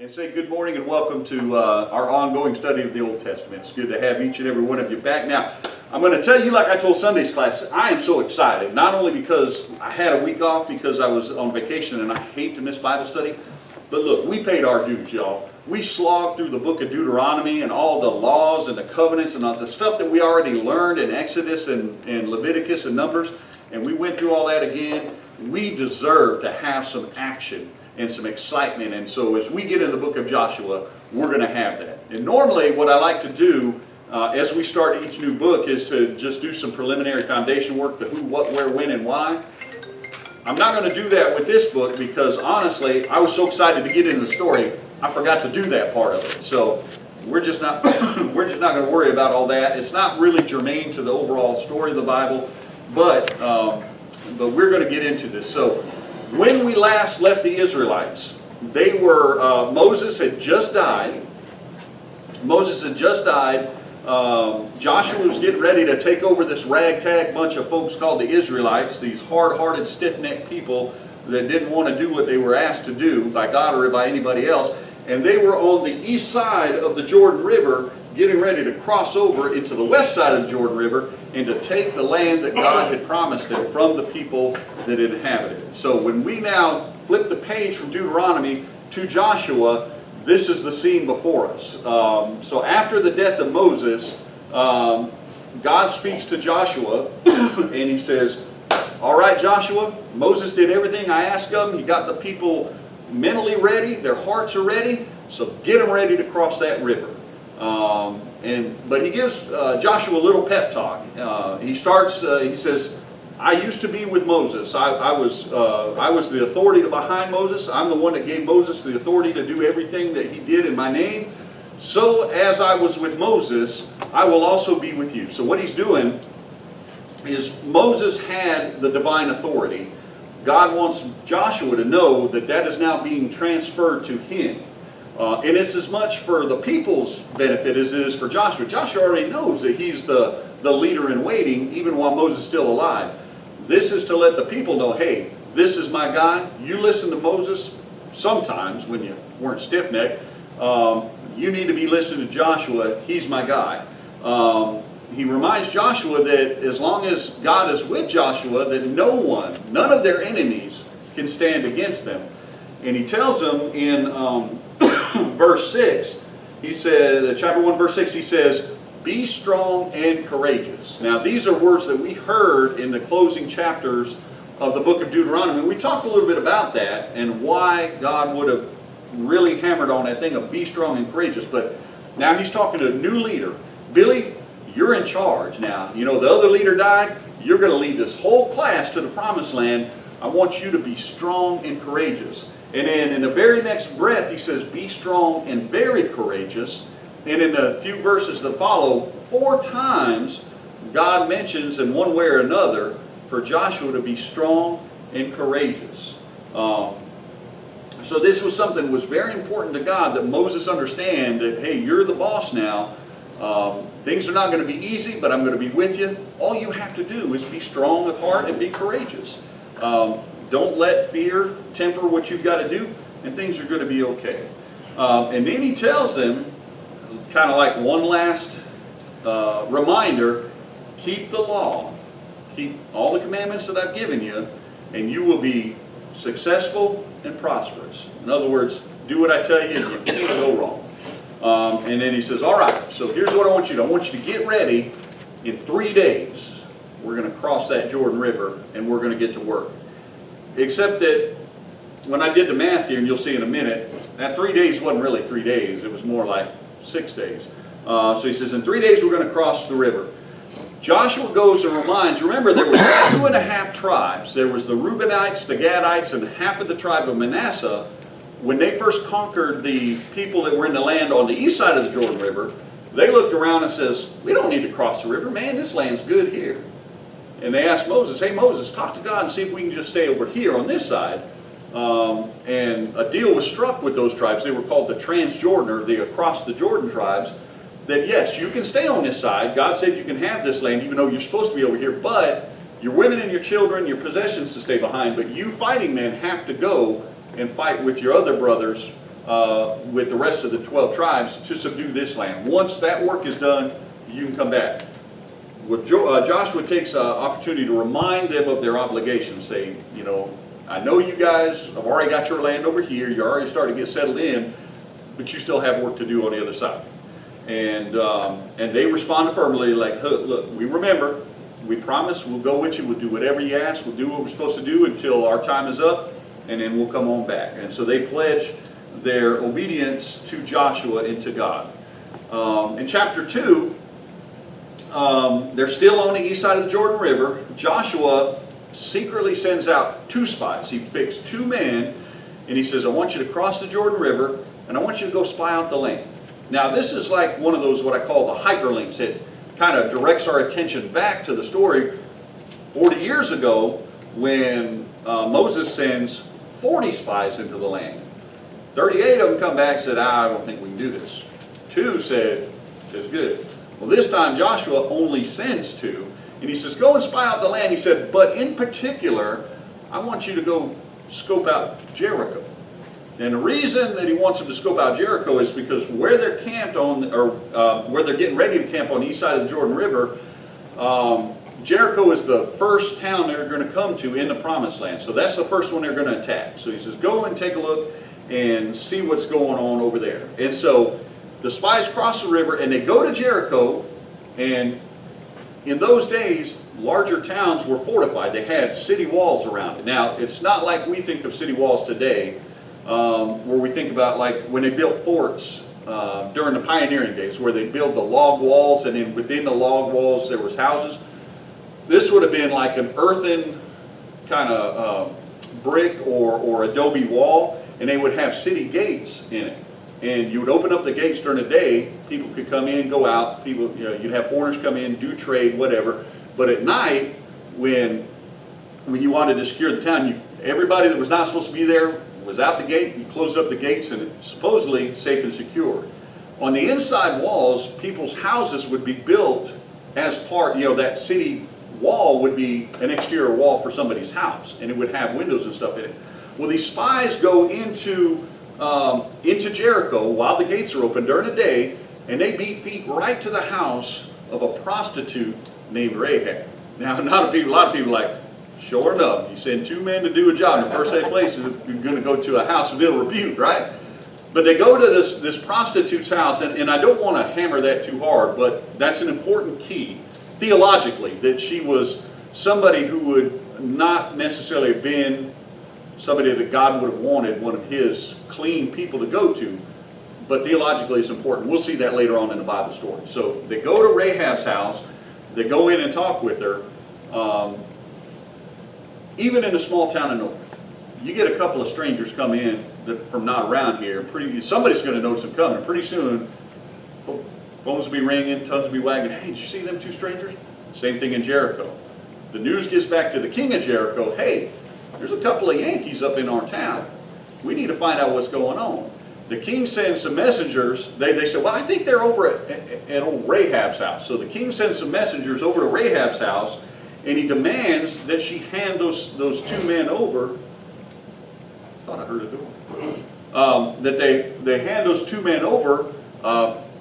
and say good morning and welcome to our ongoing study of the Old Testament. It's good to have each and every one of you back. Now, I'm going to tell you, like I told Sunday's class, I am so excited, not only because I had a week off because I was on vacation and I hate to miss Bible study, but look, we paid our dues, y'all. We slogged through the book of Deuteronomy and all the laws and the covenants and all the stuff that we already learned in Exodus and Leviticus and Numbers, and we went through all that again. We deserve to have some action and some excitement, and so as we get in the book of Joshua, we're going to have that. And normally what I like to do as we start each new book is to just do some preliminary foundation work, the who, what, where, when, and why. I'm not going to do that with this book because honestly, I was so excited to get into the story, I forgot to do that part of it. So we're just not going to worry about all that. It's not really germane to the overall story of the Bible, but we're going to get into this. So when we last left the Israelites, they were Moses had just died. Joshua was getting ready to take over this ragtag bunch of folks called the Israelites, these hard-hearted, stiff-necked people that didn't want to do what they were asked to do by God or by anybody else. And they were on the east side of the Jordan River, getting ready to cross over into the west side of the Jordan River and to take the land that God had promised them from the people that inhabited it. So when we now flip the page from Deuteronomy to Joshua, this is the scene before us. So after the death of Moses, God speaks to Joshua and he says, all right, Joshua, Moses did everything I asked of him. He got the people mentally ready. Their hearts are ready. So get them ready to cross that river. But he gives Joshua a little pep talk. He says, I used to be with Moses. I was the authority behind Moses. I'm the one that gave Moses the authority to do everything that he did in my name. So as I was with Moses, I will also be with you. So what he's doing is Moses had the divine authority. God wants Joshua to know that that is now being transferred to him. And it's as much for the people's benefit as it is for Joshua. Joshua already knows that he's the leader in waiting, even while Moses is still alive. This is to let the people know, hey, this is my guy. You listen to Moses sometimes when you weren't stiff-necked. You need to be listening to Joshua. He's my guy. He reminds Joshua that as long as God is with Joshua, that none of their enemies can stand against them. And he tells them in verse 6, he said, chapter 1, verse 6, he says, be strong and courageous. Now, these are words that we heard in the closing chapters of the book of Deuteronomy. We talked a little bit about that and why God would have really hammered on that thing of be strong and courageous. But now he's talking to a new leader. Billy, you're in charge now. You know, the other leader died. You're going to lead this whole class to the promised land. I want you to be strong and courageous. And then in the very next breath, he says, be strong and very courageous. And in the few verses that follow, 4 times God mentions in one way or another for Joshua to be strong and courageous. So this was something that was very important to God, that Moses understand that, hey, you're the boss now. Things are not going to be easy, but I'm going to be with you. All you have to do is be strong of heart and be courageous. Don't let fear temper what you've got to do, and things are going to be okay. And then he tells them, kind of like one last reminder, keep the law. Keep all the commandments that I've given you, and you will be successful and prosperous. In other words, do what I tell you, and you can't go wrong. And then he says, all right, so here's what I want you to do. I want you to get ready. In 3 days, we're going to cross that Jordan River, and we're going to get to work. Except that when I did the math here, and you'll see in a minute, that 3 days wasn't really 3 days. It was more like 6 days. So he says, in 3 days, we're going to cross the river. Joshua goes and reminds, remember, there were 2.5 tribes. There was the Reubenites, the Gadites, and half of the tribe of Manasseh. When they first conquered the people that were in the land on the east side of the Jordan River, they looked around and says, we don't need to cross the river. Man, this land's good here. And they asked Moses, hey, Moses, talk to God and see if we can just stay over here on this side. And a deal was struck with those tribes. They were called the Transjordan, or the across the Jordan tribes, that yes, you can stay on this side. God said you can have this land, even though you're supposed to be over here, but your women and your children, your possessions to stay behind. But you fighting men have to go and fight with your other brothers with the rest of the 12 tribes to subdue this land. Once that work is done, you can come back. Joshua takes an opportunity to remind them of their obligations, saying, I know you guys have already got your land over here, you're already starting to get settled in, but you still have work to do on the other side. And they respond affirmatively, like, look, we remember, we promise we'll go with you, we'll do whatever you ask, we'll do what we're supposed to do until our time is up, and then we'll come on back. And so they pledge their obedience to Joshua and to God. In chapter 2, they're still on the east side of the Jordan River. Joshua secretly sends out 2 spies. He picks 2 men, and he says, I want you to cross the Jordan River, and I want you to go spy out the land. Now, this is like one of those, what I call the hyperlinks. It kind of directs our attention back to the story 40 years ago when Moses sends 40 spies into the land. 38 of them come back and said, I don't think we can do this. 2 said, it's good. Well, this time Joshua only sends 2. And he says, go and spy out the land. He said, but in particular, I want you to go scope out Jericho. And the reason that he wants them to scope out Jericho is because where they're camped on, or where they're getting ready to camp on the east side of the Jordan River, Jericho is the first town they're going to come to in the Promised Land. So that's the first one they're going to attack. So he says, go and take a look and see what's going on over there. And so the spies cross the river and they go to Jericho. And in those days, larger towns were fortified. They had city walls around it. Now, it's not like we think of city walls today, where we think about like when they built forts during the pioneering days, where they build the log walls, and then within the log walls there was houses. This would have been like an earthen kind of brick or adobe wall, and they would have city gates in it. And you would open up the gates during the day. People could come in, go out. People, you'd have foreigners come in, do trade, whatever. But at night, when you wanted to secure the town, everybody that was not supposed to be there was out the gate. You closed up the gates, and it's supposedly safe and secure. On the inside walls, people's houses would be built as part. That city wall would be an exterior wall for somebody's house, and it would have windows and stuff in it. Well, these spies go into Jericho while the gates are open during the day, and they beat feet right to the house of a prostitute named Rahab. Now, a lot of people are like, sure enough, you send 2 men to do a job, in the first 8 places, you're going to go to a house of ill repute, right? But they go to this prostitute's house, and I don't want to hammer that too hard, but that's an important key, theologically, that she was somebody who would not necessarily have been somebody that God would have wanted one of his clean people to go to, but theologically it's important. We'll see that later on in the Bible story. So they go to Rahab's house, they go in and talk with her. Even in a small town in North, you get a couple of strangers come in from not around here, somebody's going to notice them coming. Pretty soon, phones will be ringing, tongues will be wagging. Hey, did you see them 2 strangers? Same thing in Jericho. The news gets back to the king of Jericho. Hey, there's a couple of Yankees up in our town. We need to find out what's going on. The king sends some messengers. They say, well, I think they're over at old Rahab's house. So the king sends some messengers over to Rahab's house, and he demands that she hand those 2 men over. I thought I heard a door. That they hand those 2 men over,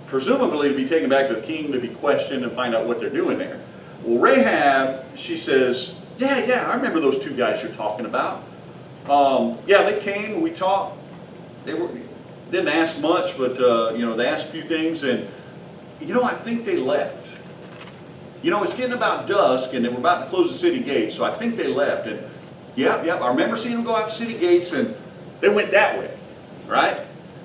presumably to be taken back to the king to be questioned and find out what they're doing there. Well, Rahab, she says, yeah, I remember those 2 guys you're talking about. Yeah, they came, we talked. They didn't ask much, but they asked a few things, and I think they left. It's getting about dusk, and they were about to close the city gates, so I think they left. And yeah, I remember seeing them go out the city gates, and they went that way, right?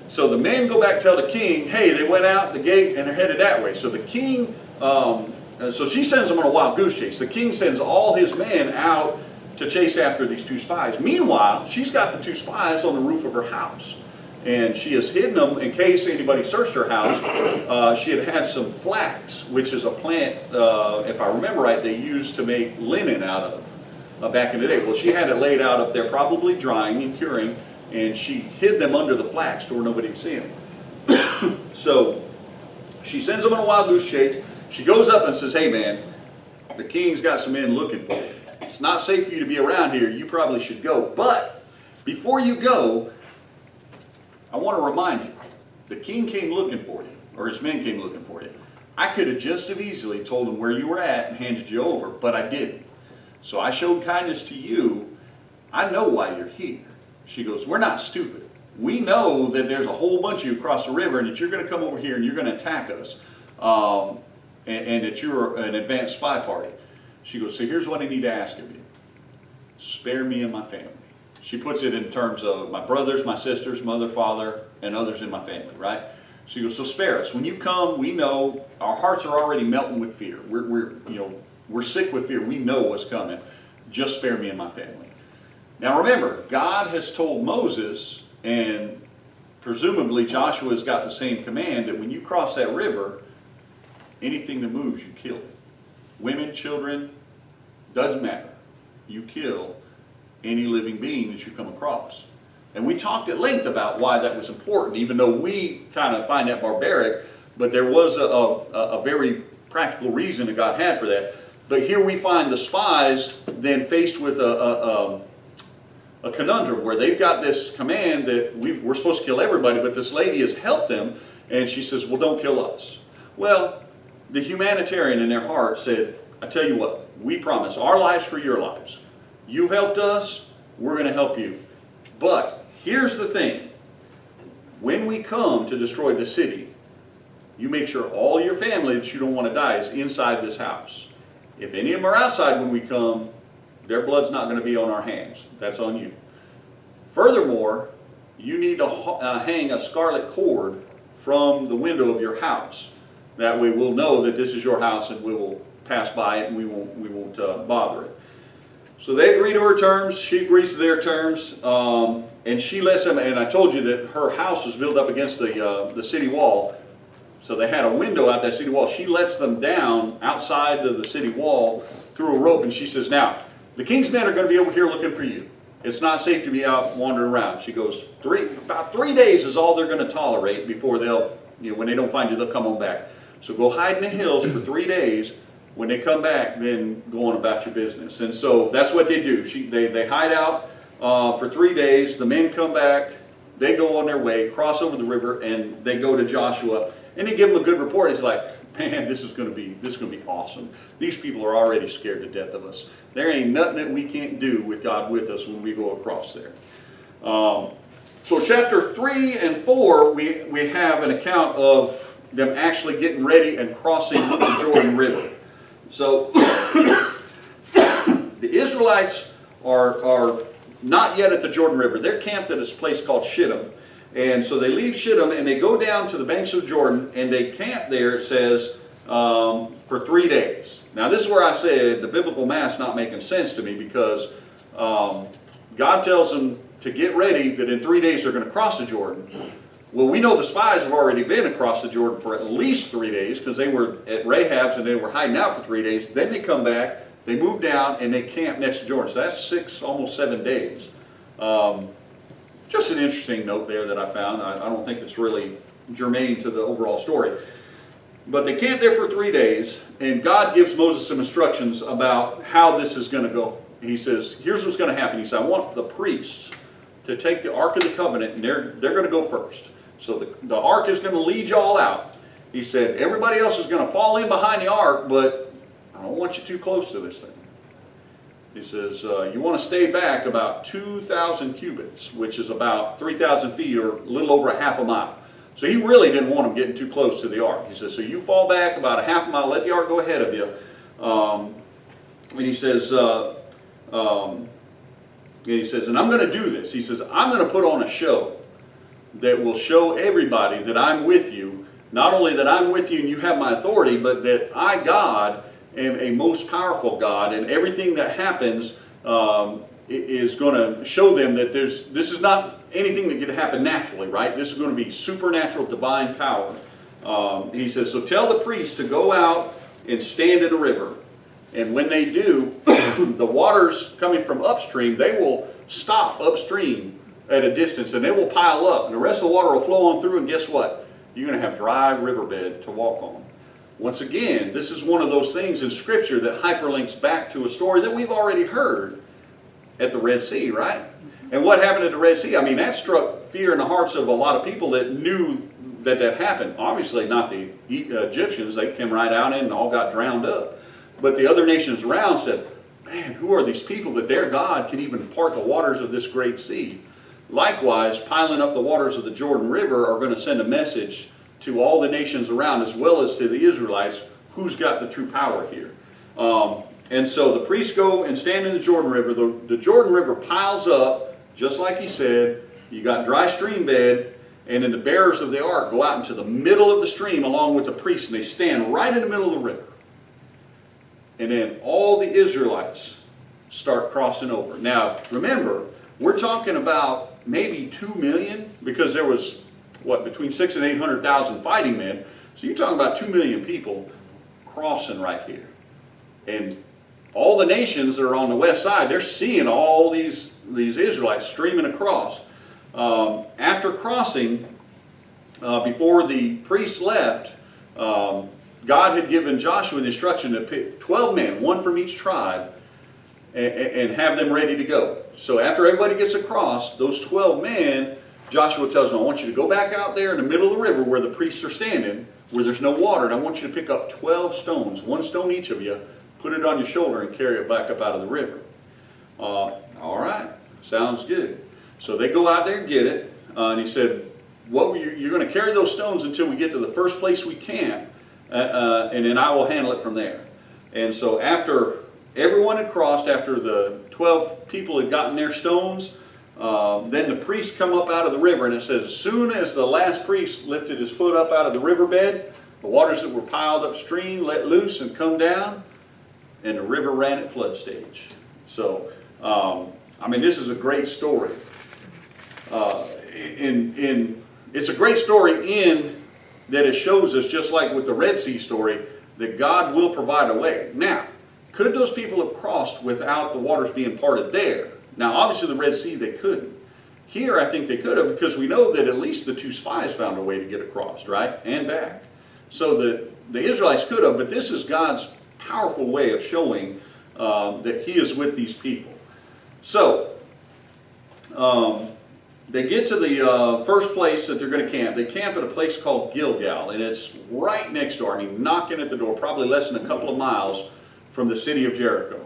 So the men go back and tell the king, hey, they went out the gate and they're headed that way. So the king, so she sends them on a wild goose chase. The king sends all his men out to chase after these 2 spies. Meanwhile, she's got the 2 spies on the roof of her house. And she has hidden them in case anybody searched her house. She had some flax, which is a plant, if I remember right, they used to make linen out of back in the day. Well, she had it laid out up there, probably drying and curing, and she hid them under the flax to where nobody could see them. So she sends them on a wild goose chase. She goes up and says, hey man, the king's got some men looking for you. It's not safe for you to be around here. You probably should go. But before you go, I I want to remind you, the king came looking for you, or his men came looking for you. I could have just as easily told him where you were at and handed you over, but I didn't. So I showed kindness to you. I know why you're here. She goes, we're not stupid. We know that there's a whole bunch of you across the river and that you're going to come over here and you're going to attack us. And that you're an advanced spy party. She goes, so here's what I need to ask of you. Spare me and my family. She puts it in terms of my brothers, my sisters, mother, father, and others in my family, right? She goes, so spare us. When you come, we know our hearts are already melting with fear. We're sick with fear. We know what's coming. Just spare me and my family. Now remember, God has told Moses, and presumably Joshua has got the same command, that when you cross that river, anything that moves, you kill it. Women, children, doesn't matter. You kill any living being that you come across. And we talked at length about why that was important, even though we kind of find that barbaric, but there was a very practical reason that God had for that. But here we find the spies then faced with a conundrum where they've got this command that we're supposed to kill everybody, but this lady has helped them, and she says, well, don't kill us. Well, the humanitarian in their heart said, I tell you what, we promise our lives for your lives. You've helped us, we're going to help you. But here's the thing. When we come to destroy the city, you make sure all your family that you don't want to die is inside this house. If any of them are outside when we come, their blood's not going to be on our hands. That's on you. Furthermore, you need to hang a scarlet cord from the window of your house. That way we'll know that this is your house and we will pass by it and we won't bother it. So they agree to her terms. She agrees to their terms. And she lets them, and I told you that her house was built up against the city wall. So they had a window out that city wall. She lets them down outside of the city wall through a rope, and she says, now, the king's men are going to be over here looking for you. It's not safe to be out wandering around. She goes, about 3 days is all they're going to tolerate before they'll, when they don't find you, they'll come on back. So go hide in the hills for 3 days. When they come back, then go on about your business. And so that's what they do. They hide out for 3 days. The men come back. They go on their way, cross over the river, and they go to Joshua. And they give him a good report. He's like, man, this is going to be awesome. These people are already scared to death of us. There ain't nothing that we can't do with God with us when we go across there. So chapter 3 and 4, we have an account of them actually getting ready and crossing the Jordan River. So the Israelites are not yet at the Jordan River. They're camped at this place called Shittim. And so they leave Shittim and they go down to the banks of Jordan and they camp there, it says, for 3 days. Now this is where I said the biblical math's not making sense to me, because God tells them to get ready that in 3 days they're going to cross the Jordan. Well, we know the spies have already been across the Jordan for at least 3 days, because they were at Rahab's and they were hiding out for 3 days. Then they come back, they move down, and they camp next to Jordan. So that's 6, almost 7 days. Just an interesting note there that I found. I don't think it's really germane to the overall story. But they camp there for 3 days, and God gives Moses some instructions about how this is going to go. He says, here's what's going to happen. He said, I want the priests to take the Ark of the Covenant, and they're going to go first. So the Ark is going to lead you all out. He said, everybody else is going to fall in behind the Ark, but I don't want you too close to this thing. He says, you want to stay back about 2,000 cubits, which is about 3,000 feet or a little over a half a mile. So he really didn't want them getting too close to the Ark. He says, so you fall back about a half a mile, let the Ark go ahead of you. And he says, and I'm going to do this. He says, I'm going to put on a show that will show everybody that I'm with you. Not only that I'm with you and you have my authority, but that I, God, am a most powerful God, and everything that happens is going to show them that this is not anything that could happen naturally, right? This is going to be supernatural, divine power. He says, so tell the priests to go out and stand in the river. And when they do, the waters coming from upstream, they will stop upstream at a distance, and they will pile up. And the rest of the water will flow on through, and guess what? You're going to have dry riverbed to walk on. Once again, this is one of those things in Scripture that hyperlinks back to a story that we've already heard at the Red Sea, right? And what happened at the Red Sea? I mean, that struck fear in the hearts of a lot of people that knew that happened. Obviously not the Egyptians. They came right out in and all got drowned up. But the other nations around said, man, who are these people that their God can even part the waters of this great sea? Likewise, piling up the waters of the Jordan River are going to send a message to all the nations around, as well as to the Israelites, who's got the true power here. And so the priests go and stand in the Jordan River. The Jordan River piles up, just like he said. You got dry stream bed, and then the bearers of the ark go out into the middle of the stream along with the priests, and they stand right in the middle of the river. And then all the Israelites start crossing over. Now, remember, we're talking about maybe 2 million, because there was, between 600,000 and 800,000 fighting men. So you're talking about 2 million people crossing right here. And all the nations that are on the west side, they're seeing all these Israelites streaming across. After crossing, before the priests left, God had given Joshua the instruction to pick 12 men, one from each tribe, and have them ready to go. So after everybody gets across, those 12 men, Joshua tells them, I want you to go back out there in the middle of the river where the priests are standing, where there's no water, and I want you to pick up 12 stones, one stone each of you, put it on your shoulder and carry it back up out of the river. All right, sounds good. So they go out there and get it, and he said, you're going to carry those stones until we get to the first place we camp, and then I will handle it from there. And so after everyone had crossed, after the 12 people had gotten their stones, then the priests come up out of the river, and it says, as soon as the last priest lifted his foot up out of the riverbed, the waters that were piled upstream let loose and come down, and the river ran at flood stage. So, I mean, this is a great story. It's a great story in that it shows us, just like with the Red Sea story, that God will provide a way. Now, could those people have crossed without the waters being parted there? Now, obviously, the Red Sea, they couldn't. Here, I think they could have, because we know that at least the 2 spies found a way to get across, right? And back. So the Israelites could have, but this is God's powerful way of showing that He is with these people. So, they get to the first place that they're going to camp. They camp at a place called Gilgal, and it's right next door. I mean, knocking at the door, probably less than a couple of miles from the city of Jericho.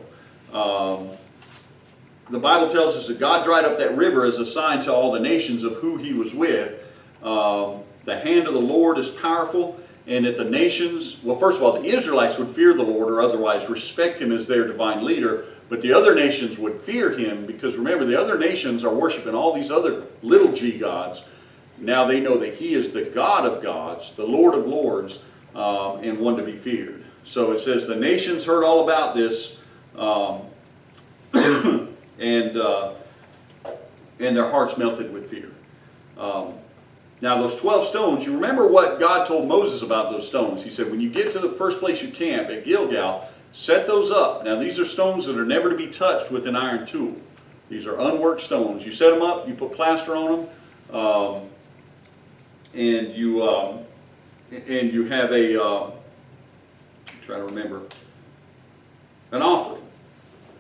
The Bible tells us that God dried up that river as a sign to all the nations of who He was with. The hand of the Lord is powerful, and that the nations, well, first of all, the Israelites would fear the Lord or otherwise respect Him as their divine leader, but the other nations would fear Him, because remember, the other nations are worshiping all these other little g gods. Now they know that He is the God of gods, the Lord of lords, and one to be feared. So it says the nations heard all about this, and their hearts melted with fear. Now those 12 stones, you remember what God told Moses about those stones. He said, when you get to the first place you camp at Gilgal, set those up. Now these are stones that are never to be touched with an iron tool. These are unworked stones. You set them up, you put plaster on them, and you have a, try to remember, an offering.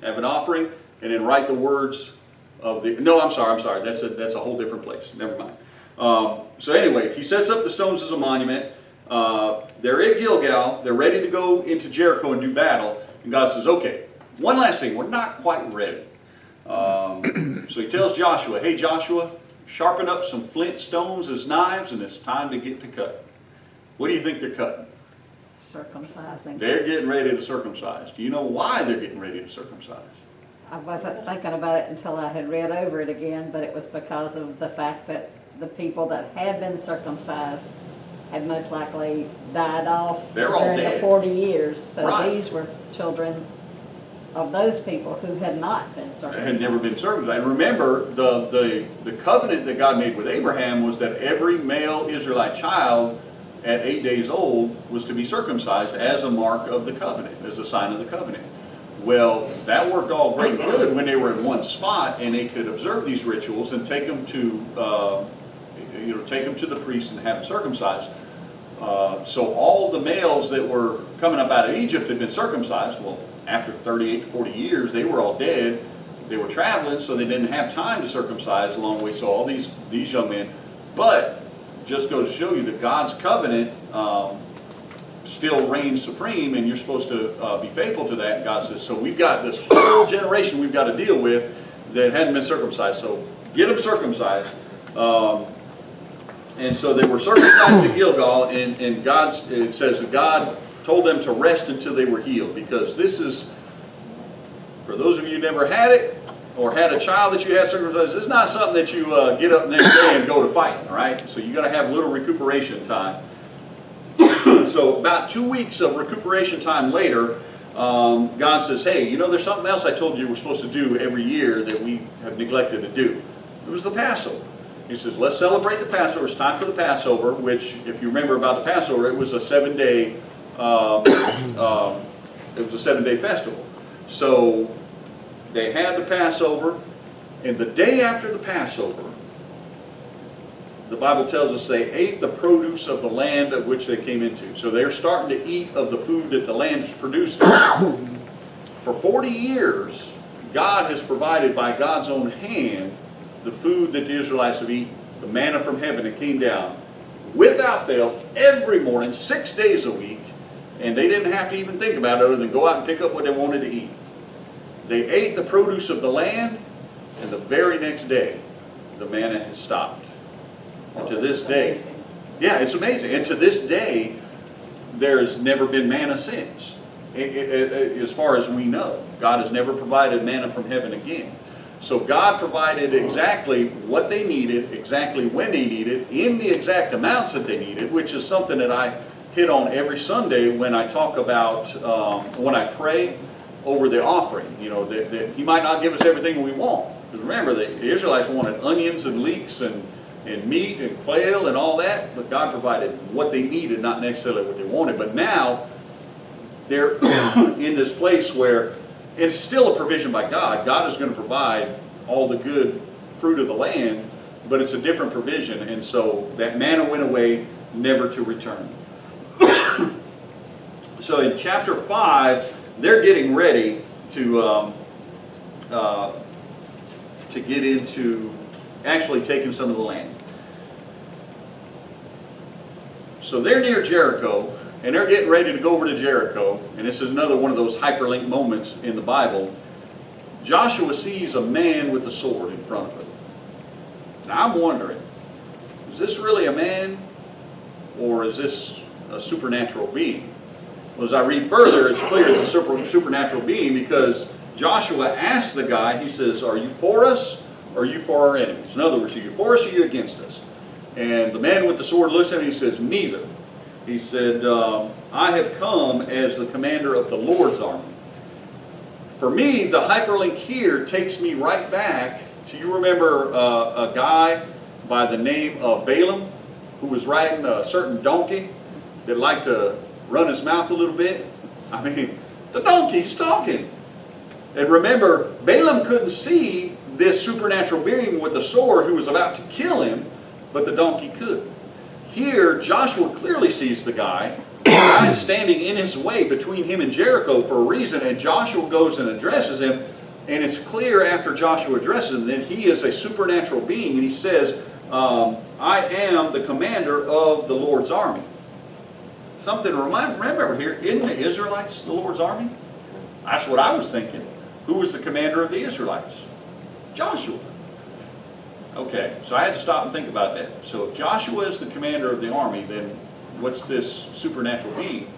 Have an offering, and then write the words of the, no, I'm sorry, that's a whole different place. Never mind. So anyway, he sets up the stones as a monument. They're at Gilgal. They're ready to go into Jericho and do battle. And God says, okay, one last thing. We're not quite ready. So He tells Joshua, hey, Joshua, sharpen up some flint stones as knives, and it's time to get to cutting. What do you think they're cutting? Circumcising. They're getting ready to circumcise. Do you know why they're getting ready to circumcise? I wasn't thinking about it until I had read over it again, but it was because of the fact that the people that had been circumcised had most likely died off during the 40 years. So right. These were children of those people who had not been circumcised. Had never been circumcised. And remember, the covenant that God made with Abraham was that every male Israelite child at 8 days old was to be circumcised as a mark of the covenant, as a sign of the covenant. Well, that worked all great and good when they were in one spot and they could observe these rituals and take them to the priest and have them circumcised. So all the males that were coming up out of Egypt had been circumcised. Well, after 38 to 40 years, they were all dead. They were traveling, so they didn't have time to circumcise a long way. So all these young men, but just goes to show you that God's covenant still reigns supreme, and you're supposed to be faithful to that. And God says, so we've got this whole generation we've got to deal with that hadn't been circumcised. So get them circumcised. And so they were circumcised at Gilgal, and it says that God told them to rest until they were healed, because this is, for those of you who never had it, or had a child that you had circumcised, it's not something that you get up next day and go to fighting, right? So you got to have a little recuperation time. So about 2 weeks of recuperation time later, God says, hey, you know, there's something else I told you we're supposed to do every year that we have neglected to do. It was the Passover. He says, let's celebrate the Passover. It's time for the Passover, which, if you remember about the Passover, it was a 7-day festival. So they had the Passover, and the day after the Passover, the Bible tells us they ate the produce of the land of which they came into. So they're starting to eat of the food that the land is producing. For 40 years, God has provided by God's own hand the food that the Israelites have eaten. The manna from heaven that came down without fail every morning, 6 days a week. And they didn't have to even think about it other than go out and pick up what they wanted to eat. They ate the produce of the land, and the very next day, the manna has stopped. And to this day, yeah, it's amazing. And to this day, there's never been manna since. As far as we know, God has never provided manna from heaven again. So God provided exactly what they needed, exactly when they needed, in the exact amounts that they needed, which is something that I hit on every Sunday when I talk about, when I pray over the offering. You know, that He might not give us everything we want. Because remember, the Israelites wanted onions and leeks and meat and quail and all that, but God provided what they needed, not necessarily what they wanted. But now, they're in this place where it's still a provision by God. God is going to provide all the good fruit of the land, but it's a different provision. And so that manna went away, never to return. So in chapter 5, they're getting ready to get into actually taking some of the land. So they're near Jericho, and they're getting ready to go over to Jericho. And this is another one of those hyperlink moments in the Bible. Joshua sees a man with a sword in front of him. Now I'm wondering, is this really a man, or is this a supernatural being? Well, as I read further, it's clear it's a supernatural being, because Joshua asks the guy, he says, are you for us, or are you for our enemies? In other words, are you for us, or are you against us? And the man with the sword looks at him and he says, neither. He said, I have come as the commander of the Lord's army. For me, the hyperlink here takes me right back to, you remember a guy by the name of Balaam, who was riding a certain donkey that liked to run his mouth a little bit? I mean, the donkey's talking. And remember, Balaam couldn't see this supernatural being with a sword who was about to kill him, but the donkey could. Here, Joshua clearly sees the guy. The guy is standing in his way between him and Jericho for a reason, and Joshua goes and addresses him. And it's clear after Joshua addresses him that he is a supernatural being, and he says, I am the commander of the Lord's army. Something to remember here, isn't the Israelites the Lord's army? That's what I was thinking. Who was the commander of the Israelites? Joshua. Okay, so I had to stop and think about that. So if Joshua is the commander of the army, then what's this supernatural being?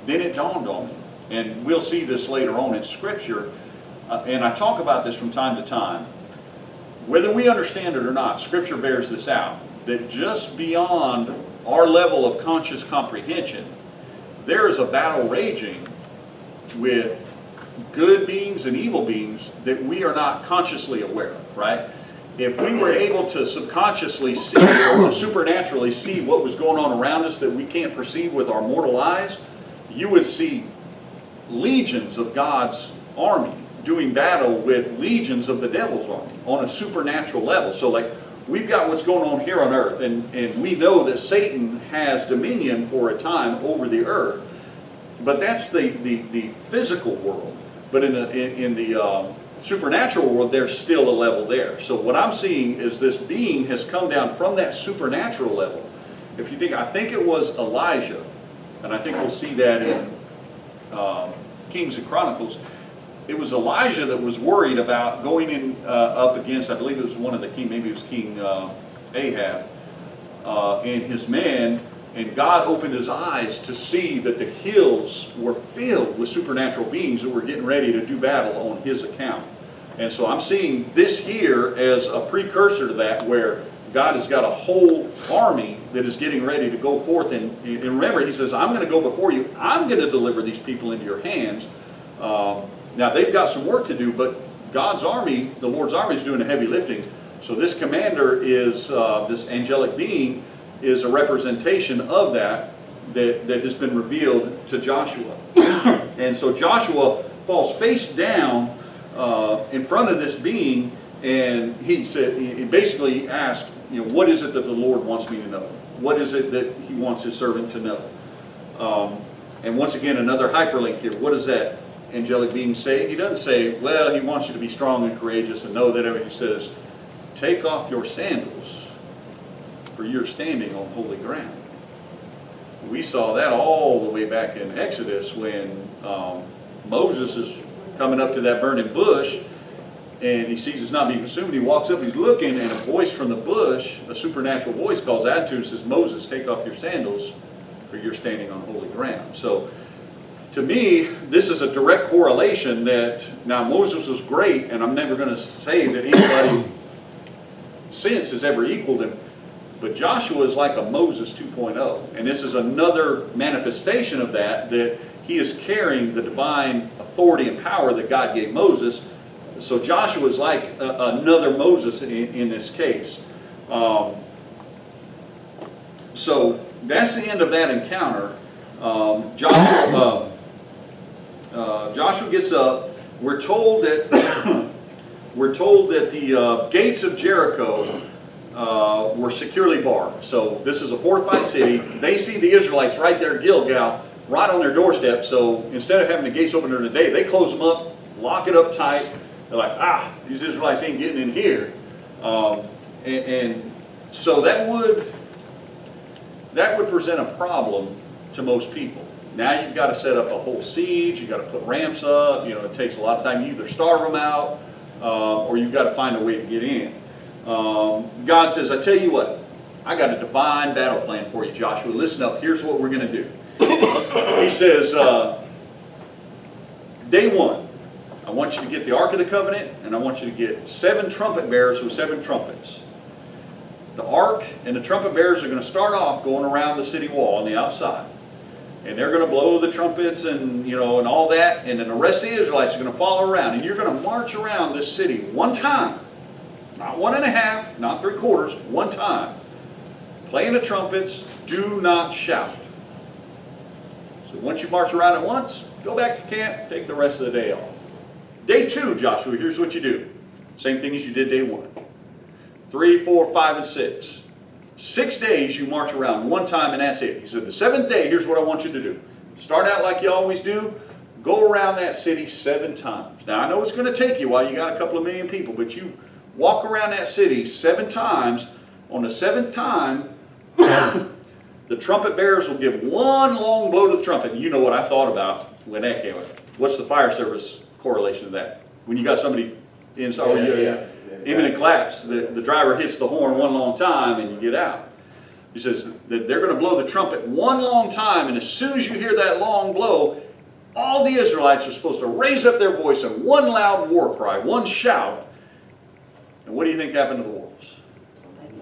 Then it dawned on me. And we'll see this later on in Scripture. And I talk about this from time to time. Whether we understand it or not, Scripture bears this out. That just beyond our level of conscious comprehension, there is a battle raging with good beings and evil beings that we are not consciously aware of, right? If we were able to subconsciously see or supernaturally see what was going on around us that we can't perceive with our mortal eyes, you would see legions of God's army doing battle with legions of the devil's army on a supernatural level. So like, we've got what's going on here on earth, and we know that Satan has dominion for a time over the earth. But that's the physical world. But in the supernatural world, there's still a level there. So what I'm seeing is this being has come down from that supernatural level. If you think, I think it was Elijah, and I think we'll see that in Kings and Chronicles. It was Elijah that was worried about going in up against, I believe it was one of the king, maybe it was King Ahab, and his men, and God opened his eyes to see that the hills were filled with supernatural beings that were getting ready to do battle on his account. And so I'm seeing this here as a precursor to that, where God has got a whole army that is getting ready to go forth. And remember, he says, I'm going to go before you. I'm going to deliver these people into your hands. Now, they've got some work to do, but God's army, the Lord's army, is doing the heavy lifting. So this commander is, this angelic being, is a representation of that has been revealed to Joshua. And so Joshua falls face down in front of this being, and he basically asked, what is it that the Lord wants me to know? What is it that he wants his servant to know? And once again, another hyperlink here. What does that angelic being say? He doesn't say, well, he wants you to be strong and courageous and know that everything. He says, take off your sandals, for you're standing on holy ground. We saw that all the way back in Exodus when Moses is coming up to that burning bush, and he sees it's not being consumed. He walks up, he's looking, and a voice from the bush, a supernatural voice, calls out to him and says, Moses, take off your sandals, for you're standing on holy ground. So, to me, this is a direct correlation that, now Moses was great, and I'm never going to say that anybody since has ever equaled him, but Joshua is like a Moses 2.0, and this is another manifestation of that he is carrying the divine authority and power that God gave Moses. So Joshua is like another Moses in this case. So that's the end of that encounter. Joshua gets up. We're told that the gates of Jericho were securely barred. So this is a fortified city. They see the Israelites right there, Gilgal, right on their doorstep. So instead of having the gates open during the day, they close them up, lock it up tight. They're like, these Israelites ain't getting in here. And so that would present a problem to most people. Now you've got to set up a whole siege. You've got to put ramps up. It takes a lot of time. You either starve them out, or you've got to find a way to get in. God says, I tell you what, I got a divine battle plan for you, Joshua. Listen up. Here's what we're going to do. He says, day one, I want you to get the Ark of the Covenant, and I want you to get 7 trumpet bearers with 7 trumpets. The Ark and the trumpet bearers are going to start off going around the city wall on the outside. And they're going to blow the trumpets and, and all that. And then the rest of the Israelites are going to follow around. And you're going to march around this city one time. Not 1.5, not 3/4, one time. Playing the trumpets, do not shout. So once you march around it once, go back to camp, take the rest of the day off. Day 2, Joshua, here's what you do. Same thing as you did day 1. 3, 4, 5, and 6. 6 days you march around one time and that's it. He said, the 7th day, here's what I want you to do. Start out like you always do. Go around that city 7 times. Now, I know it's going to take you while you got a couple of million people, but you walk around that city 7 times. On the 7th time, the trumpet bearers will give one long blow to the trumpet. And you know what I thought about when that came up. What's the fire service correlation to that? When you got somebody inside, imminent collapse, the driver hits the horn one long time and you get out. He says that they're going to blow the trumpet one long time, and as soon as you hear that long blow, all the Israelites are supposed to raise up their voice in one loud war cry, one shout. And what do you think happened to the walls?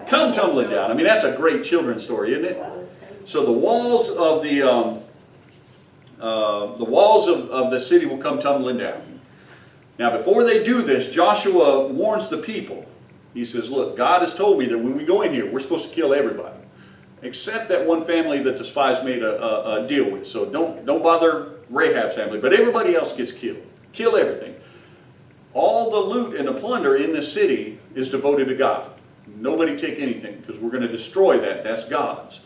Come tumbling down. I mean, that's a great children's story, isn't it? So the walls of the city will come tumbling down. Now, before they do this, Joshua warns the people. He says, look, God has told me that when we go in here, we're supposed to kill everybody, except that one family that the spies made a deal with. So don't bother Rahab's family, but everybody else gets killed. Kill everything. All the loot and the plunder in this city is devoted to God. Nobody take anything, because we're going to destroy that. That's God's.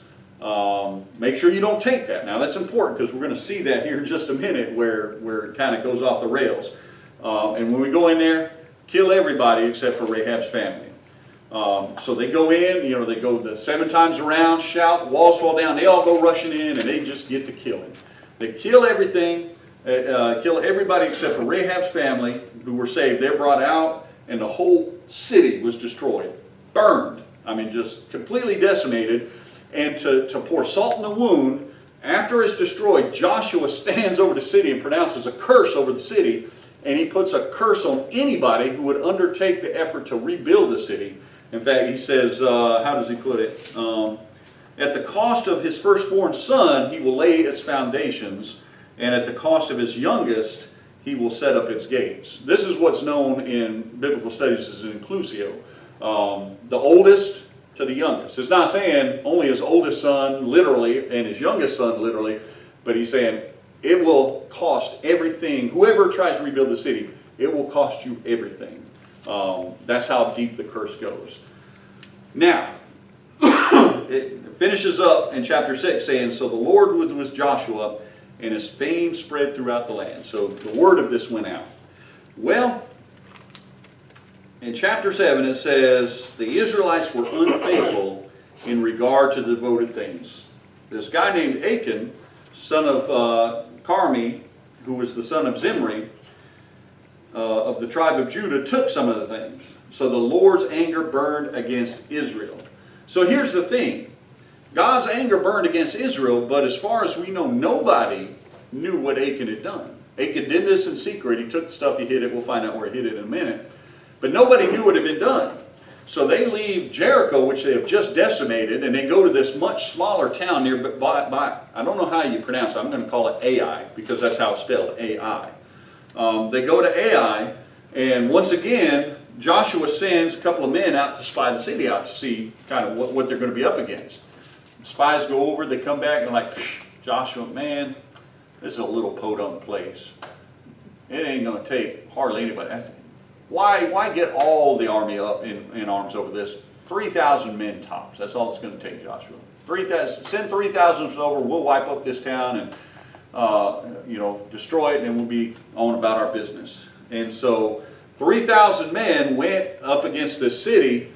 Make sure you don't take that. Now, that's important, because we're going to see that here in just a minute where it kind of goes off the rails. And when we go in there, kill everybody except for Rahab's family. So they go in, they go the 7 times around, shout, walls fall down. They all go rushing in, and they just get to killing. They kill everything, kill everybody except for Rahab's family, who were saved. They're brought out, and the whole city was destroyed, burned. I mean, just completely decimated. And to pour salt in the wound, after it's destroyed, Joshua stands over the city and pronounces a curse over the city, and he puts a curse on anybody who would undertake the effort to rebuild the city. In fact, he says, how does he put it? At the cost of his firstborn son, he will lay its foundations, and at the cost of his youngest, he will set up its gates. This is what's known in biblical studies as an inclusio. The oldest to the youngest. It's not saying only his oldest son literally and his youngest son literally, but he's saying it will cost everything. Whoever tries to rebuild the city, it will cost you everything. That's how deep the curse goes. Now, it finishes up in chapter 6 saying, so the Lord was with Joshua, and his fame spread throughout the land. So the word of this went out. Well, in chapter 7 it says, the Israelites were unfaithful in regard to the devoted things. This guy named Achan, son of Carmi, who was the son of Zimri, of the tribe of Judah, took some of the things. So the Lord's anger burned against Israel. So here's the thing. God's anger burned against Israel, but as far as we know, nobody knew what Achan had done. Achan did this in secret. He took the stuff, he hid it. We'll find out where he hid it in a minute. But nobody knew what had been done. So they leave Jericho, which they have just decimated, and they go to this much smaller town near, I don't know how you pronounce it. I'm going to call it Ai, because that's how it's spelled, Ai. They go to Ai, and once again, Joshua sends a couple of men out to spy the city out to see kind of what they're going to be up against. The spies go over, they come back, and they're like, Joshua, man, this is a little podunk place. It ain't going to take hardly anybody. Why get all the army up in arms over this? 3,000 men tops. That's all it's going to take, Joshua. 3,000. Send 3,000 over. We'll wipe up this town and destroy it, and then we'll be on about our business. And so 3,000 men went up against this city,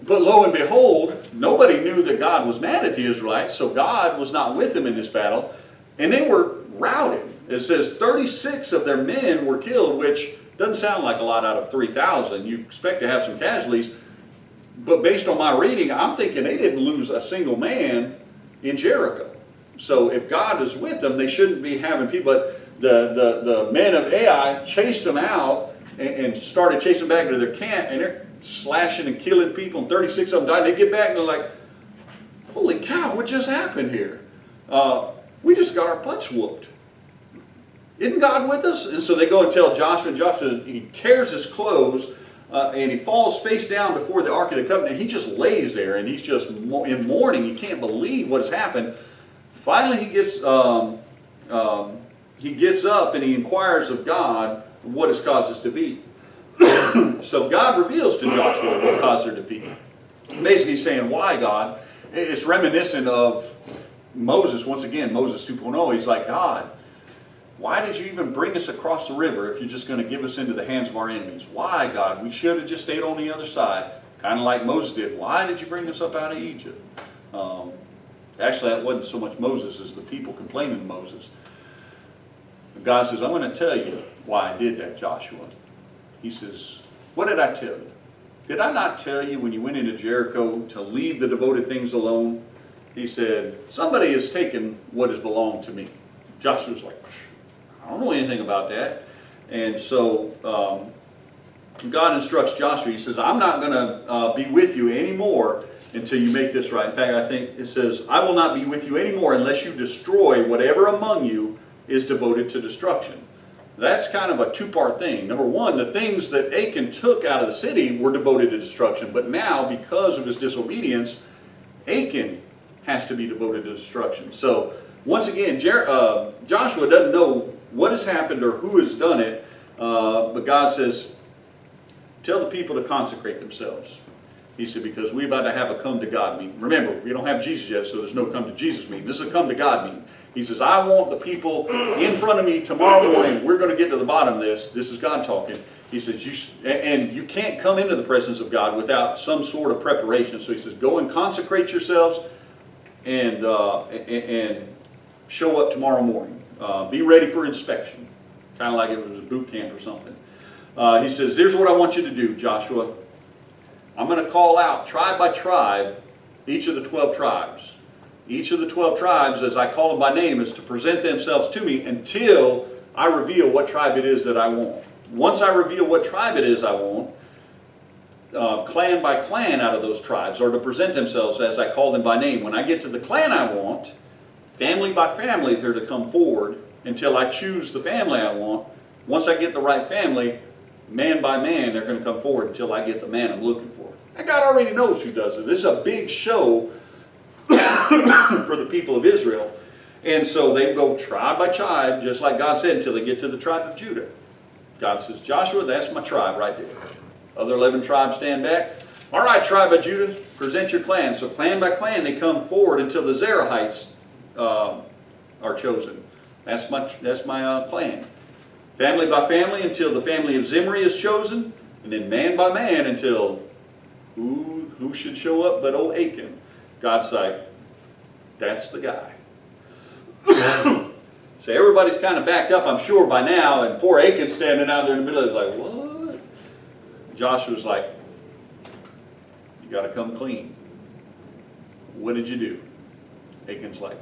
but lo and behold, nobody knew that God was mad at the Israelites, so God was not with them in this battle, and they were routed. It says 36 of their men were killed, which doesn't sound like a lot out of 3,000. You expect to have some casualties, but based on my reading, I'm thinking they didn't lose a single man in Jericho. So if God is with them, they shouldn't be having people. But the men of Ai chased them out and started chasing back to their camp, and they're slashing and killing people, and 36 of them died. They get back and they're like, holy cow, what just happened here? We just got our butts whooped. Isn't God with us? And so they go and tell Joshua, and Joshua, he tears his clothes, and he falls face down before the Ark of the Covenant. He just lays there, and he's just in mourning. He can't believe what has happened. Finally, he gets up, and he inquires of God what has caused this defeat. So God reveals to Joshua what caused their defeat. Basically saying, why, God? It's reminiscent of Moses. Once again, Moses 2.0. He's like, God, why did you even bring us across the river if you're just going to give us into the hands of our enemies? Why, God? We should have just stayed on the other side, kind of like Moses did. Why did you bring us up out of Egypt? Actually, that wasn't so much Moses as the people complaining to Moses. God says, I'm going to tell you why I did that, Joshua. He says, what did I tell you? Did I not tell you when you went into Jericho to leave the devoted things alone? He said, somebody has taken what has belonged to me. Joshua's like, I don't know anything about that. And so God instructs Joshua. He says, I'm not going to be with you anymore until you make this right. In fact, I think it says, I will not be with you anymore unless you destroy whatever among you is devoted to destruction. That's kind of a two-part thing. Number one, the things that Achan took out of the city were devoted to destruction. But now, because of his disobedience, Achan has to be devoted to destruction. So, once again, Joshua doesn't know what has happened or who has done it. But God says, tell the people to consecrate themselves. He said, because we're about to have a come to God meeting. Remember, we don't have Jesus yet, so there's no come to Jesus meeting. This is a come to God meeting. He says, I want the people in front of me tomorrow morning. We're going to get to the bottom of this. This is God talking. He says, and you can't come into the presence of God without some sort of preparation. So he says, go and consecrate yourselves and show up tomorrow morning. Be ready for inspection. Kind of like it was a boot camp or something. He says, here's what I want you to do, Joshua. I'm going to call out tribe by tribe each of the 12 tribes. Each of the 12 tribes, as I call them by name, is to present themselves to me until I reveal what tribe it is that I want. Once I reveal what tribe it is I want, clan by clan out of those tribes are to present themselves as I call them by name. When I get to the clan I want, family by family, they're to come forward until I choose the family I want. Once I get the right family, man by man, they're going to come forward until I get the man I'm looking for. And God already knows who does it. This is a big show for the people of Israel. And so they go tribe by tribe, just like God said, until they get to the tribe of Judah. God says, Joshua, that's my tribe right there. Other 11 tribes stand back. All right, tribe of Judah, present your clan. So clan by clan, they come forward until the Zerahites are chosen. That's my clan. Family by family until the family of Zimri is chosen. And then man by man until who should show up but old Achan. God's like, that's the guy. So everybody's kind of backed up, I'm sure, by now, and poor Achan standing out there in the middle of it like, what? Joshua's like, you got to come clean. What did you do? Achan's like,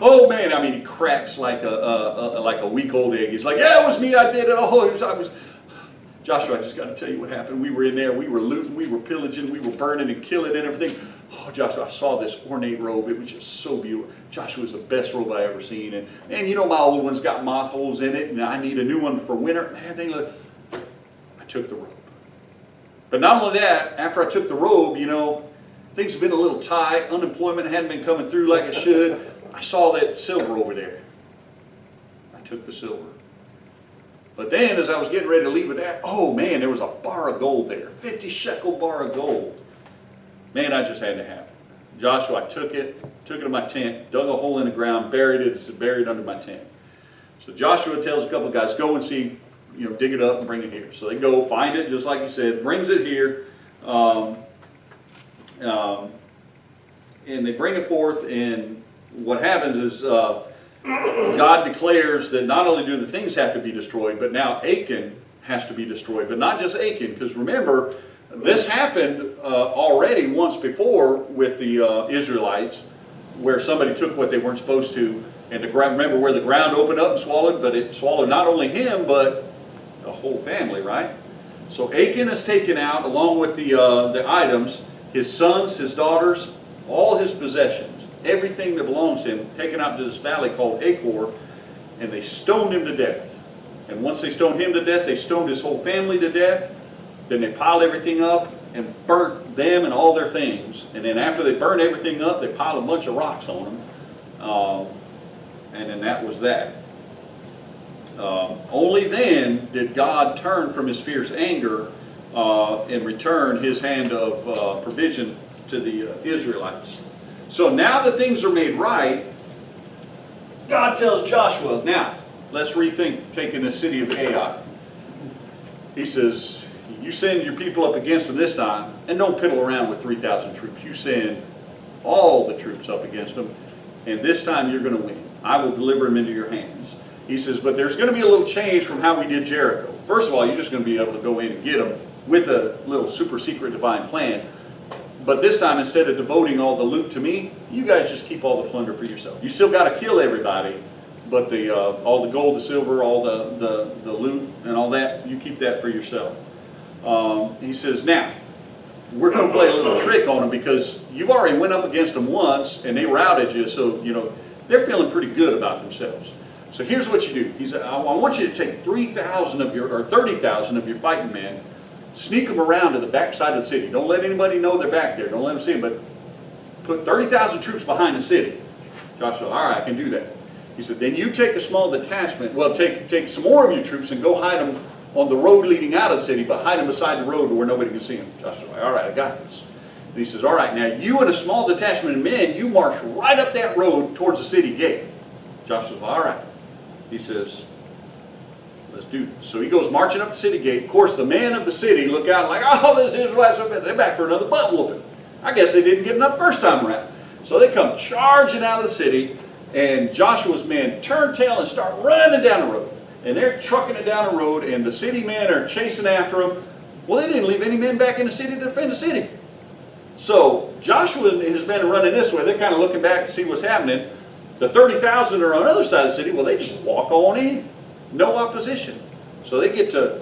oh man, I mean, he cracks like a week-old egg. He's like, yeah, it was me, I did it. Oh, I was. Joshua, I just got to tell you what happened. We were in there, we were looting, we were pillaging, we were burning and killing and everything. Oh, Joshua, I saw this ornate robe. It was just so beautiful. Joshua was the best robe I ever seen. And you know, my old one's got moth holes in it, and I need a new one for winter. Man, I took the robe. But not only that, after I took the robe, you know, things have been a little tight. Unemployment hadn't been coming through like it should. I saw that silver over there. I took the silver. But then, as I was getting ready to leave with that, oh man, there was a bar of gold there. 50 shekel bar of gold. Man, I just had to have it. Joshua, I took it to my tent, dug a hole in the ground, buried it. It's buried under my tent. So Joshua tells a couple of guys, go and see, dig it up and bring it here. So they go, find it, just like he said, brings it here. And they bring it forth, and what happens is God declares that not only do the things have to be destroyed, but now Achan has to be destroyed. But not just Achan, because remember, this happened already once before with the Israelites, where somebody took what they weren't supposed to, and remember where the ground opened up and swallowed, but it swallowed not only him, but the whole family, right? So Achan is taken out along with the items, his sons, his daughters, all his possessions, everything that belongs to him, taken out to this valley called Achor, and they stoned him to death. And once they stoned him to death, they stoned his whole family to death. Then they piled everything up and burnt them and all their things. And then after they burned everything up, they piled a bunch of rocks on them. And then that was that. Only then did God turn from his fierce anger and return his hand of provision to the Israelites. So now that things are made right, God tells Joshua, now, let's rethink taking the city of Ai. He says, you send your people up against them this time, and don't piddle around with 3,000 troops. You send all the troops up against them, and this time you're going to win. I will deliver them into your hands. He says, but there's going to be a little change from how we did Jericho. First of all, you're just going to be able to go in and get them with a little super secret divine plan. But this time, instead of devoting all the loot to me, you guys just keep all the plunder for yourself. You still got to kill everybody, but all the gold, the silver, all the loot and all that, you keep that for yourself. He says, now, we're going to play a little trick on them because you've already went up against them once and they routed you, so, they're feeling pretty good about themselves. So here's what you do. He said, I want you to take 30,000 of your fighting men, sneak them around to the backside of the city. Don't let anybody know they're back there. Don't let them see them, but put 30,000 troops behind the city. Joshua, all right, I can do that. He said, then you take a small detachment. Well, take some more of your troops and go hide them on the road leading out of the city, but hide them beside the road where nobody can see them. Joshua, all right, I got this. he says, all right, now you and a small detachment of men, you march right up that road towards the city gate. Joshua says, all right. He says, let's do this. So he goes marching up the city gate. Of course, the men of the city look out like, oh, this Israelites, they're back for another butt whooping. I guess they didn't get enough first time around. So they come charging out of the city, and Joshua's men turn tail and start running down the road. And they're trucking it down the road, and the city men are chasing after them. Well, they didn't leave any men back in the city to defend the city. So Joshua and his men are running this way. They're kind of looking back to see what's happening. The 30,000 are on the other side of the city. Well, they just walk on in. No opposition. So they get to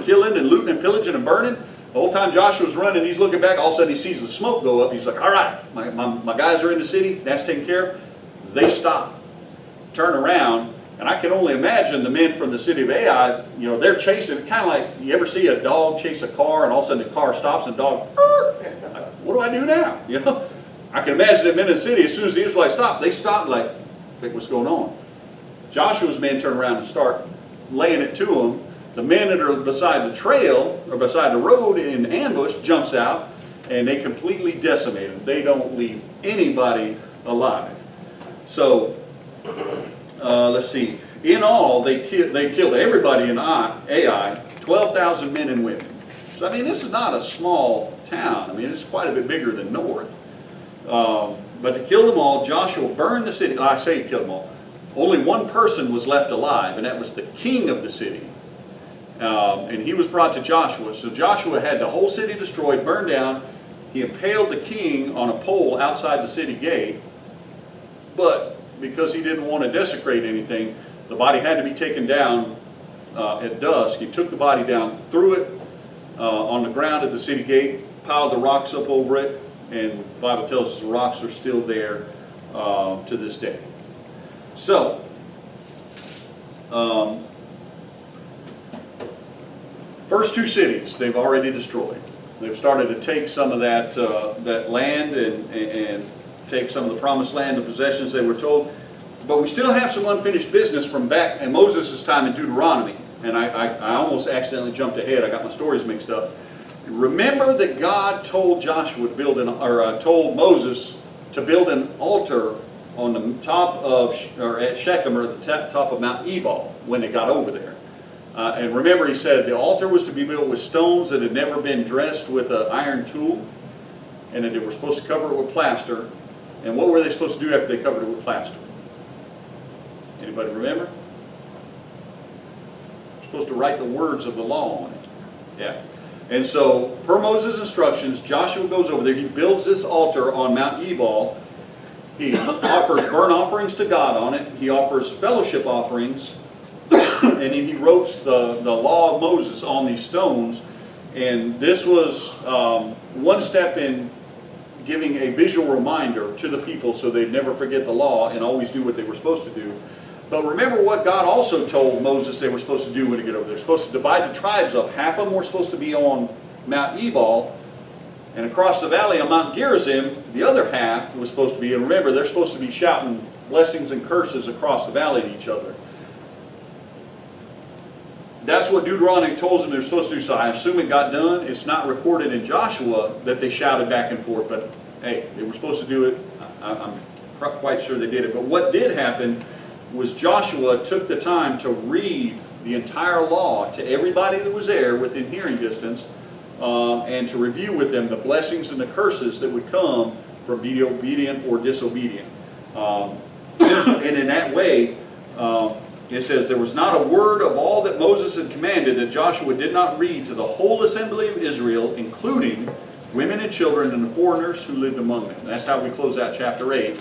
killing and looting and pillaging and burning. The whole time Joshua's running, he's looking back. All of a sudden he sees the smoke go up. He's like, all right, my guys are in the city. That's taken care of. They stop, turn around, and I can only imagine the men from the city of Ai, they're chasing, kind of like, you ever see a dog chase a car and all of a sudden the car stops and the dog, like, what do I do now? I can imagine the men in the city, as soon as the Israelites stop, they stop like, what's going on? Joshua's men turn around and start laying it to them. The men that are beside the trail, or beside the road in ambush, jumps out, and they completely decimate them. They don't leave anybody alive. So, let's see. In all, they killed everybody in Ai, 12,000 men and women. So, this is not a small town. It's quite a bit bigger than North. But to kill them all, Joshua burned the city. I say he killed them all. Only one person was left alive, and that was the king of the city. And he was brought to Joshua. So Joshua had the whole city destroyed, burned down. He impaled the king on a pole outside the city gate. But because he didn't want to desecrate anything, the body had to be taken down at dusk. He took the body down, threw it on the ground at the city gate, piled the rocks up over it, and the Bible tells us the rocks are still there to this day. So, first two cities they've already destroyed. They've started to take some of that land and take some of the promised land, the possessions they were told. But we still have some unfinished business from back in Moses' time in Deuteronomy. And I almost accidentally jumped ahead. I got my stories mixed up. Remember that God told Joshua to told Moses to build an altar on the top of, or at Shechem, or the top of Mount Ebal when they got over there. And remember, he said the altar was to be built with stones that had never been dressed with an iron tool, and that they were supposed to cover it with plaster. And what were they supposed to do after they covered it with plaster? Anybody remember? They're supposed to write the words of the law on it. Yeah. And so, per Moses' instructions, Joshua goes over there. He builds this altar on Mount Ebal. He offers burnt offerings to God on it. He offers fellowship offerings. And then he wrote the law of Moses on these stones. And this was one step in giving a visual reminder to the people so they'd never forget the law and always do what they were supposed to do. But remember what God also told Moses they were supposed to do when they get over there. They're supposed to divide the tribes up. Half of them were supposed to be on Mount Ebal, and across the valley on Mount Gerizim, the other half was supposed to be, and remember, they're supposed to be shouting blessings and curses across the valley to each other. That's what Deuteronomy told them they're supposed to do, so I assume it got done. It's not recorded in Joshua that they shouted back and forth, but hey, they were supposed to do it. I'm quite sure they did it. But what did happen was Joshua took the time to read the entire law to everybody that was there within hearing distance, and to review with them the blessings and the curses that would come from being obedient or disobedient. And in that way, it says, there was not a word of all that Moses had commanded that Joshua did not read to the whole assembly of Israel, including women and children and the foreigners who lived among them. That's how we close out chapter 8.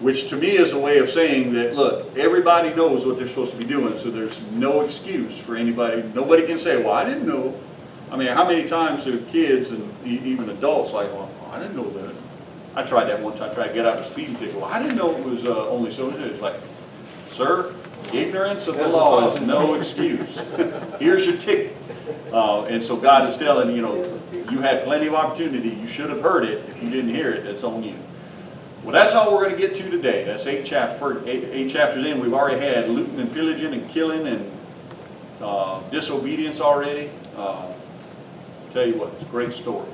Which to me is a way of saying that, look, everybody knows what they're supposed to be doing, so there's no excuse for anybody. Nobody can say, well, I didn't know. How many times do kids and even adults like, well, I didn't know that. I tried that once. I tried to get out of a speeding ticket. Well, I didn't know it was only so and so. It's like, sir, ignorance of the law is no excuse. Here's your ticket. And so God is telling, you had plenty of opportunity. You should have heard it. If you didn't hear it, that's on you. Well, that's all we're going to get to today. That's eight chapters in. We've already had looting and pillaging and killing and disobedience already. Tell you what, it's a great story.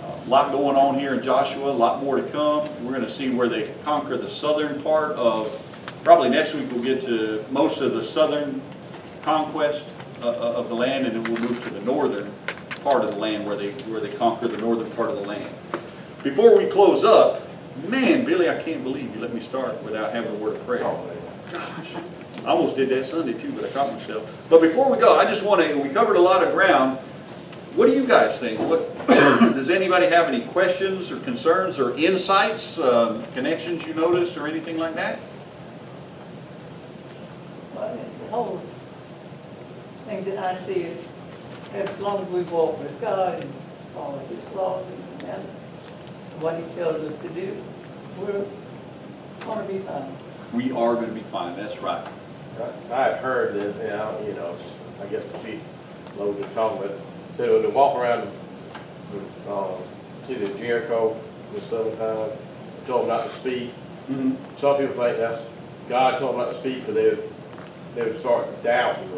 A lot going on here in Joshua, a lot more to come. We're going to see where they conquer the southern part of, probably next week we'll get to most of the southern conquest of the land, and then we'll move to the northern part of the land where they conquer the northern part of the land. Before we close up, man, Billy, I can't believe you let me start without having a word of prayer. Gosh, I almost did that Sunday too, but I caught myself. But before we go, I just want to, we covered a lot of ground. What do you guys think? Does anybody have any questions or concerns or insights, connections you noticed or anything like that? Well, the whole thing that I see is, as long as we walk with God and follow His laws and commandments, what He tells us to do, we're going to be fine. We are going to be fine. That's right. I had heard that, I guess the people Logan was talking about, that when they walk around the city of Jericho the summertime, told them not to speak. Mm-hmm. Some people think that's God told them not to speak because they would start doubting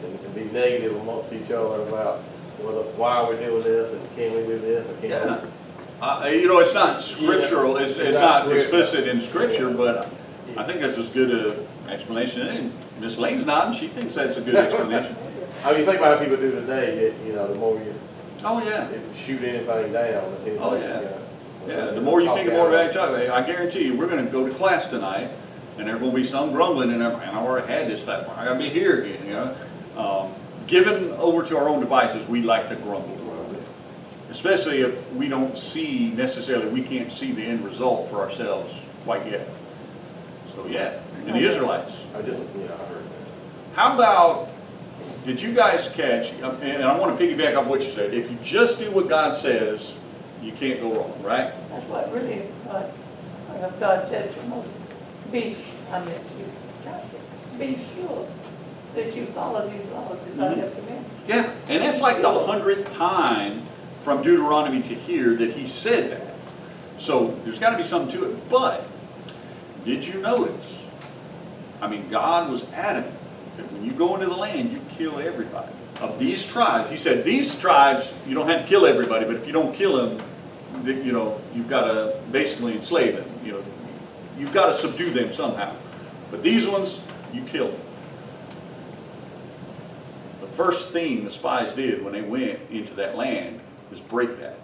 and be negative amongst each other about why are we doing this and can we do this and can't we? It's not scriptural. It's not explicit in Scripture, but I think that's as good an explanation. And Miss Lane's nodding. She thinks that's a good explanation. I mean, you think about how people do today. The more you shoot anything down. Oh yeah. Yeah. The more you think, the more about each other. I guarantee you, we're going to go to class tonight, and there's going to be some grumbling in there. Man, I already had this platform. I got to be here again. Given over to our own devices, we like to grumble. Especially if we don't see necessarily, we can't see the end result for ourselves quite yet. So yeah, and the Israelites. I heard that. How about, did you guys catch, and I want to piggyback off what you said, if you just do what God says, you can't go wrong, right? That's what really, God said to Moses, be sure that you follow these laws as I have commanded. Yeah, and that's like the 100th time from Deuteronomy to here that he said that. So there's got to be something to it. But did you notice? I mean, God was adamant that when you go into the land, you kill everybody. Of these tribes, he said, these tribes, you don't have to kill everybody, but if you don't kill them, you've got to basically enslave them. You've got to subdue them somehow. But these ones, you kill them. The first thing the spies did when they went into that land was break that.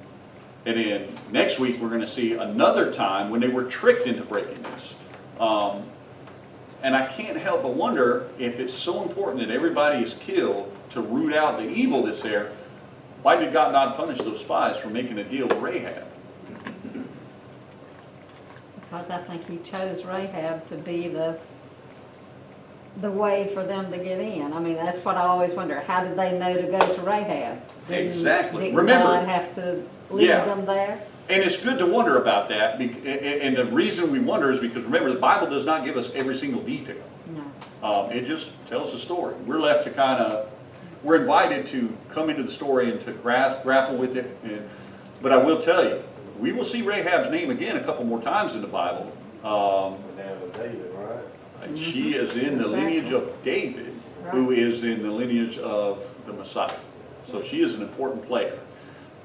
And then next week we're going to see another time when they were tricked into breaking this. And I can't help but wonder if it's so important that everybody is killed to root out the evil that's there. Why did God not punish those spies for making a deal with Rahab? Because I think He chose Rahab to be the way for them to get in. I mean, that's what I always wonder. How did they know to go to Rahab? Exactly. Didn't Remember, God have to lead them there? And it's good to wonder about that. And the reason we wonder is because, remember, the Bible does not give us every single detail. No. It just tells the story. We're left to we're invited to come into the story and to grapple with it. But I will tell you, we will see Rahab's name again a couple more times in the Bible. David, right? And she is in the lineage of David, who is in the lineage of the Messiah. So she is an important player,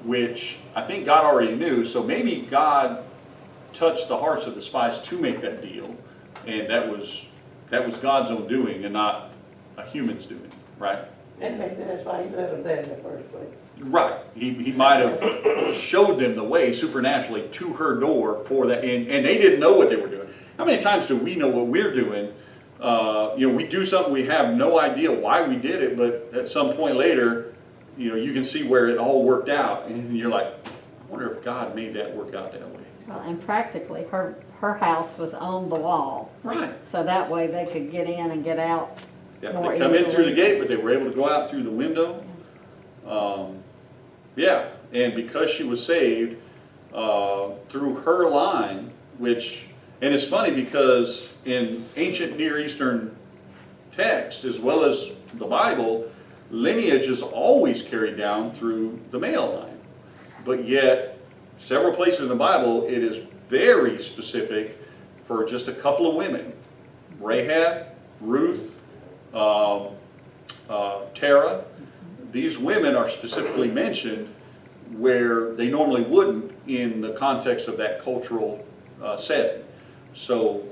which I think God already knew. So maybe God touched the hearts of the spies to make that deal, and that was God's own doing and not a human's doing, right? And maybe that's why He let them there in the first place. Right. He might have showed them the way supernaturally to her door for that, and they didn't know what they were doing. How many times do we know what we're doing? We do something, we have no idea why we did it, but at some point later, you can see where it all worked out, and you're like, I wonder if God made that work out that way. Well, and practically, her house was on the wall. Right. So that way they could get in and get out. Yeah, more they come in through the easily. gate, but they were able to go out through the window. And because she was saved through her line, and it's funny because in ancient Near Eastern text, as well as the Bible, lineage is always carried down through the male line. But yet, several places in the Bible, it is very specific for just a couple of women. Rahab, Ruth, Terah. These women are specifically mentioned where they normally wouldn't in the context of that cultural setting. So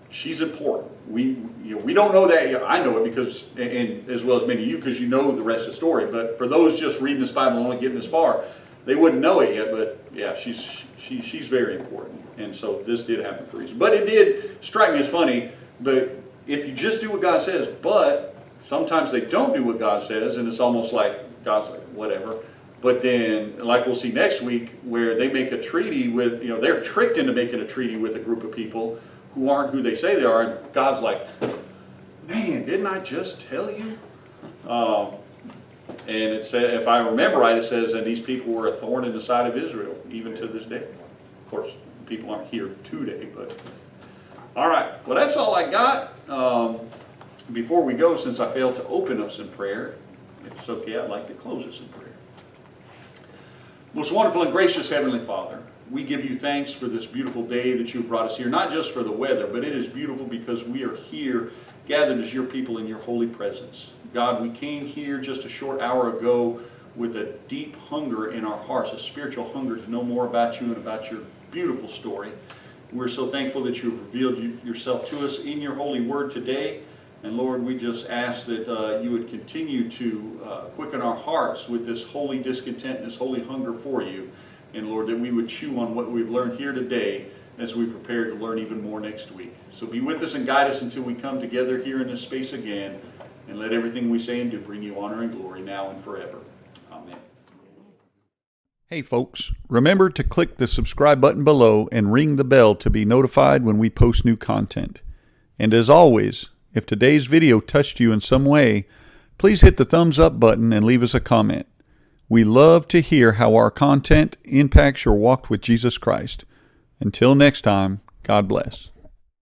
she's important. We don't know that yet. I know it because, and as well as many of you, because you know the rest of the story. But for those just reading this Bible and only getting this far, they wouldn't know it yet. But yeah, she's very important. And so this did happen for a reason. But it did strike me as funny. But if you just do what God says, but sometimes they don't do what God says, and it's almost like God's like, whatever. But then, like we'll see next week, where they make a treaty with, they're tricked into making a treaty with a group of people who aren't who they say they are. And God's like, man, didn't I just tell you? And it said, if I remember right, it says, and these people were a thorn in the side of Israel, even to this day. Of course, people aren't here today, but all right. Well, that's all I got. Before we go, since I failed to open us in prayer, if it's okay, I'd like to close us in prayer. Most wonderful and gracious Heavenly Father, we give you thanks for this beautiful day that you've brought us here, not just for the weather, but it is beautiful because we are here gathered as your people in your holy presence. God, we came here just a short hour ago with a deep hunger in our hearts, a spiritual hunger to know more about you and about your beautiful story. We're so thankful that you have revealed yourself to us in your holy word today. And Lord, we just ask that you would continue to quicken our hearts with this holy discontent and this holy hunger for you. And Lord, that we would chew on what we've learned here today as we prepare to learn even more next week. So be with us and guide us until we come together here in this space again. And let everything we say and do bring you honor and glory now and forever. Amen. Hey folks, remember to click the subscribe button below and ring the bell to be notified when we post new content. And as always, if today's video touched you in some way, please hit the thumbs up button and leave us a comment. We love to hear how our content impacts your walk with Jesus Christ. Until next time, God bless.